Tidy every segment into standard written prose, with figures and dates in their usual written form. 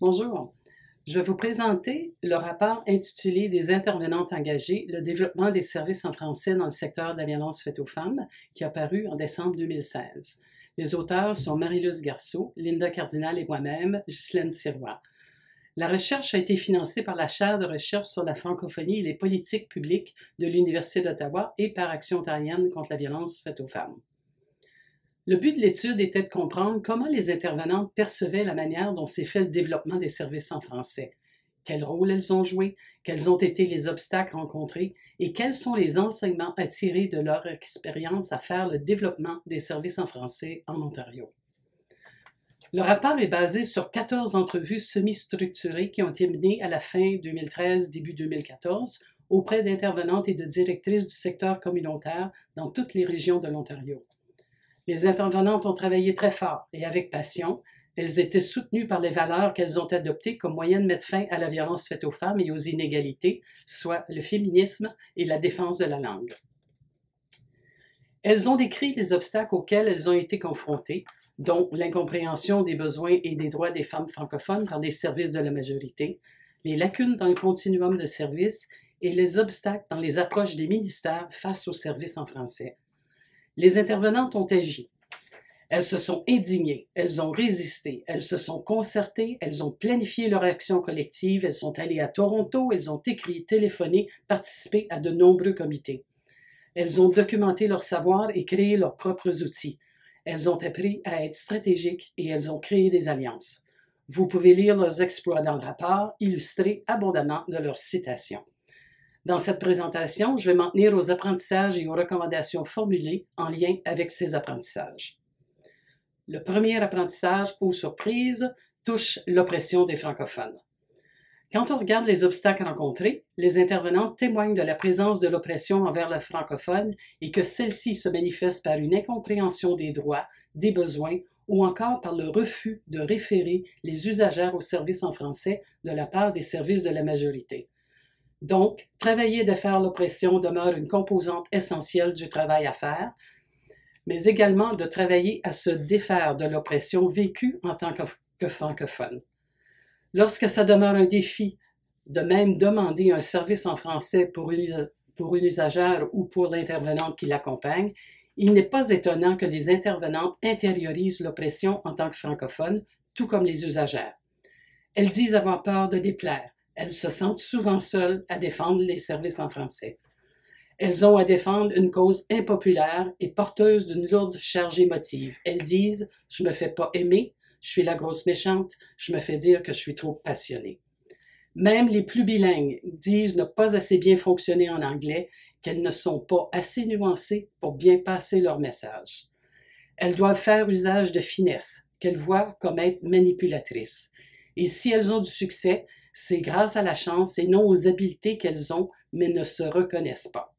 Bonjour, je vais vous présenter le rapport intitulé Des intervenantes engagées, le développement des services en français dans le secteur de la violence faite aux femmes, qui a paru en décembre 2016. Les auteurs sont Marie-Luce Garceau, Linda Cardinal et moi-même, Ghislaine Sirois. La recherche a été financée par la chaire de recherche sur la francophonie et les politiques publiques de l'Université d'Ottawa et par Action ontarienne contre la violence faite aux femmes. Le but de l'étude était de comprendre comment les intervenantes percevaient la manière dont s'est fait le développement des services en français, quel rôle elles ont joué, quels ont été les obstacles rencontrés et quels sont les enseignements à tirer de leur expérience à faire le développement des services en français en Ontario. Le rapport est basé sur 14 entrevues semi-structurées qui ont été menées à la fin 2013, début 2014, auprès d'intervenantes et de directrices du secteur communautaire dans toutes les régions de l'Ontario. Les intervenantes ont travaillé très fort et avec passion. Elles étaient soutenues par les valeurs qu'elles ont adoptées comme moyen de mettre fin à la violence faite aux femmes et aux inégalités, soit le féminisme et la défense de la langue. Elles ont décrit les obstacles auxquels elles ont été confrontées, dont l'incompréhension des besoins et des droits des femmes francophones par les services de la majorité, les lacunes dans le continuum de services et les obstacles dans les approches des ministères face aux services en français. Les intervenantes ont agi. Elles se sont indignées, elles ont résisté, elles se sont concertées, elles ont planifié leur action collective, elles sont allées à Toronto, elles ont écrit, téléphoné, participé à de nombreux comités. Elles ont documenté leur savoir et créé leurs propres outils. Elles ont appris à être stratégiques et elles ont créé des alliances. Vous pouvez lire leurs exploits dans le rapport, illustré abondamment de leurs citations. Dans cette présentation, je vais m'en tenir aux apprentissages et aux recommandations formulées en lien avec ces apprentissages. Le premier apprentissage, aux surprises, touche l'oppression des francophones. Quand on regarde les obstacles rencontrés, les intervenantes témoignent de la présence de l'oppression envers le francophone et que celle-ci se manifeste par une incompréhension des droits, des besoins ou encore par le refus de référer les usagères aux services en français de la part des services de la majorité. Donc, travailler de faire l'oppression demeure une composante essentielle du travail à faire, mais également de travailler à se défaire de l'oppression vécue en tant que francophone. Lorsque ça demeure un défi de même demander un service en français pour une usagère ou pour l'intervenante qui l'accompagne, il n'est pas étonnant que les intervenantes intériorisent l'oppression en tant que francophones, tout comme les usagères. Elles disent avoir peur de déplaire. Elles se sentent souvent seules à défendre les services en français. Elles ont à défendre une cause impopulaire et porteuse d'une lourde charge émotive. Elles disent « Je me fais pas aimer, je suis la grosse méchante, je me fais dire que je suis trop passionnée ». Même les plus bilingues disent ne pas assez bien fonctionner en anglais, qu'elles ne sont pas assez nuancées pour bien passer leur message. Elles doivent faire usage de finesse, qu'elles voient comme être manipulatrices. Et si elles ont du succès, c'est grâce à la chance et non aux habiletés qu'elles ont, mais ne se reconnaissent pas.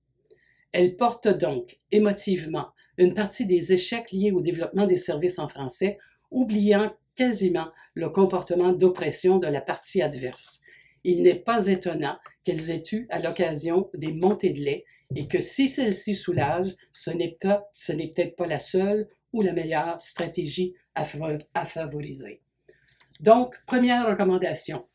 Elles portent donc, émotivement, une partie des échecs liés au développement des services en français, oubliant quasiment le comportement d'oppression de la partie adverse. Il n'est pas étonnant qu'elles aient eu à l'occasion des montées de lait et que si celle-ci soulage, ce n'est peut-être pas la seule ou la meilleure stratégie à favoriser. Donc, première recommandation,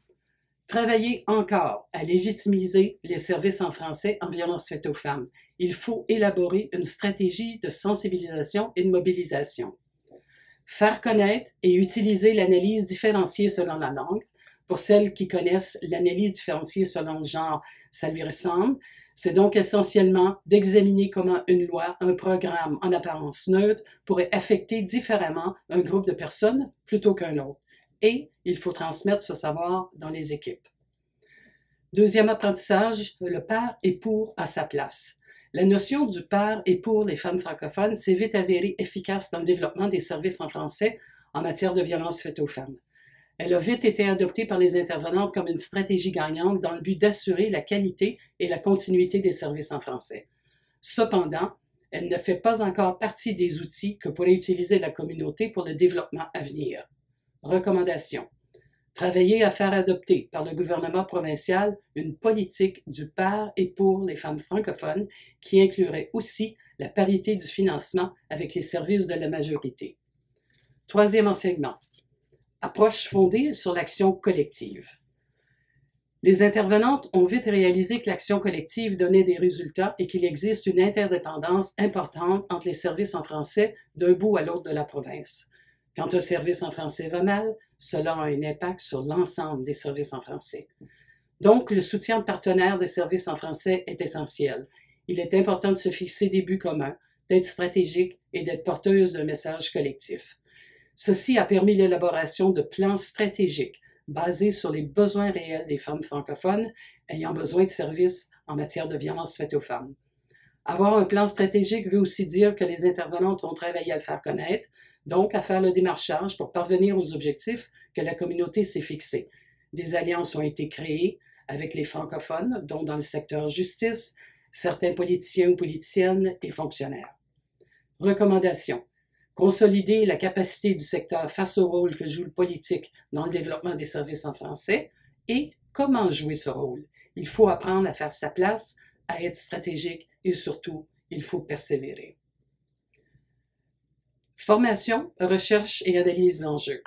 travailler encore à légitimiser les services en français en violence faite aux femmes. Il faut élaborer une stratégie de sensibilisation et de mobilisation. Faire connaître et utiliser l'analyse différenciée selon la langue. Pour celles qui connaissent l'analyse différenciée selon le genre, ça lui ressemble. C'est donc essentiellement d'examiner comment une loi, un programme en apparence neutre pourrait affecter différemment un groupe de personnes plutôt qu'un autre. Et il faut transmettre ce savoir dans les équipes. Deuxième apprentissage, le par et pour à sa place. La notion du par et pour les femmes francophones s'est vite avérée efficace dans le développement des services en français en matière de violence faite aux femmes. Elle a vite été adoptée par les intervenantes comme une stratégie gagnante dans le but d'assurer la qualité et la continuité des services en français. Cependant, elle ne fait pas encore partie des outils que pourrait utiliser la communauté pour le développement à venir. Recommandation. Travailler à faire adopter par le gouvernement provincial une politique du par et pour les femmes francophones qui inclurait aussi la parité du financement avec les services de la majorité. Troisième enseignement. Approche fondée sur l'action collective. Les intervenantes ont vite réalisé que l'action collective donnait des résultats et qu'il existe une interdépendance importante entre les services en français d'un bout à l'autre de la province. Quand un service en français va mal, cela a un impact sur l'ensemble des services en français. Donc, le soutien de partenaires des services en français est essentiel. Il est important de se fixer des buts communs, d'être stratégique et d'être porteuse d'un message collectif. Ceci a permis l'élaboration de plans stratégiques basés sur les besoins réels des femmes francophones ayant besoin de services en matière de violence faite aux femmes. Avoir un plan stratégique veut aussi dire que les intervenantes ont travaillé à le faire connaître, donc à faire le démarchage pour parvenir aux objectifs que la communauté s'est fixés. Des alliances ont été créées avec les francophones, dont dans le secteur justice, certains politiciens ou politiciennes et fonctionnaires. Recommandations. Consolider la capacité du secteur face au rôle que joue le politique dans le développement des services en français et comment jouer ce rôle. Il faut apprendre à faire sa place, à être stratégique et surtout, il faut persévérer. Formation, recherche et analyse d'enjeux.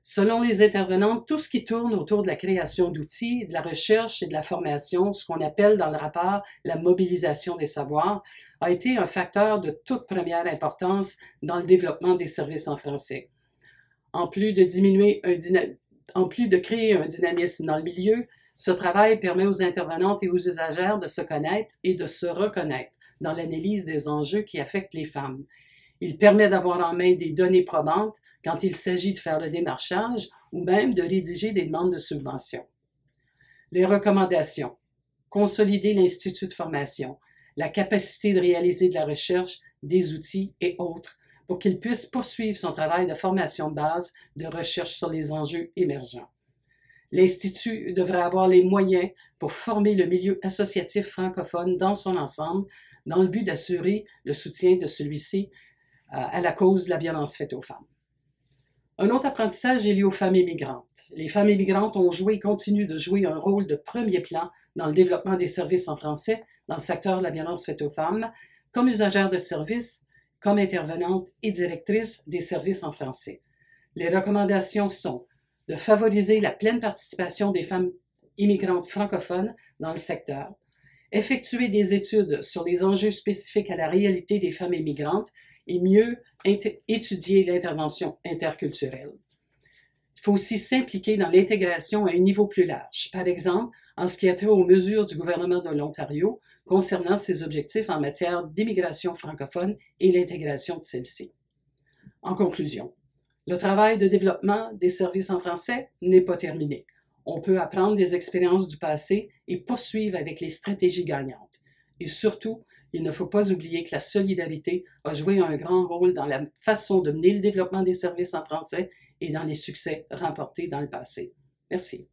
Selon les intervenantes, tout ce qui tourne autour de la création d'outils, de la recherche et de la formation, ce qu'on appelle dans le rapport la mobilisation des savoirs, a été un facteur de toute première importance dans le développement des services en français. En plus de créer un dynamisme dans le milieu, ce travail permet aux intervenantes et aux usagères de se connaître et de se reconnaître dans l'analyse des enjeux qui affectent les femmes. Il permet d'avoir en main des données probantes quand il s'agit de faire le démarchage ou même de rédiger des demandes de subventions. Les recommandations. Consolider l'Institut de formation, la capacité de réaliser de la recherche, des outils et autres pour qu'il puisse poursuivre son travail de formation de base de recherche sur les enjeux émergents. L'Institut devrait avoir les moyens pour former le milieu associatif francophone dans son ensemble dans le but d'assurer le soutien de celui-ci à la cause de la violence faite aux femmes. Un autre apprentissage est lié aux femmes immigrantes. Les femmes immigrantes ont joué et continuent de jouer un rôle de premier plan dans le développement des services en français dans le secteur de la violence faite aux femmes, comme usagères de services, comme intervenantes et directrices des services en français. Les recommandations sont de favoriser la pleine participation des femmes immigrantes francophones dans le secteur, effectuer des études sur les enjeux spécifiques à la réalité des femmes immigrantes et mieux étudier l'intervention interculturelle. Il faut aussi s'impliquer dans l'intégration à un niveau plus large, par exemple en ce qui a trait aux mesures du gouvernement de l'Ontario concernant ses objectifs en matière d'immigration francophone et l'intégration de celle-ci. En conclusion, le travail de développement des services en français n'est pas terminé. On peut apprendre des expériences du passé et poursuivre avec les stratégies gagnantes. Et surtout, il ne faut pas oublier que la solidarité a joué un grand rôle dans la façon de mener le développement des services en français et dans les succès remportés dans le passé. Merci.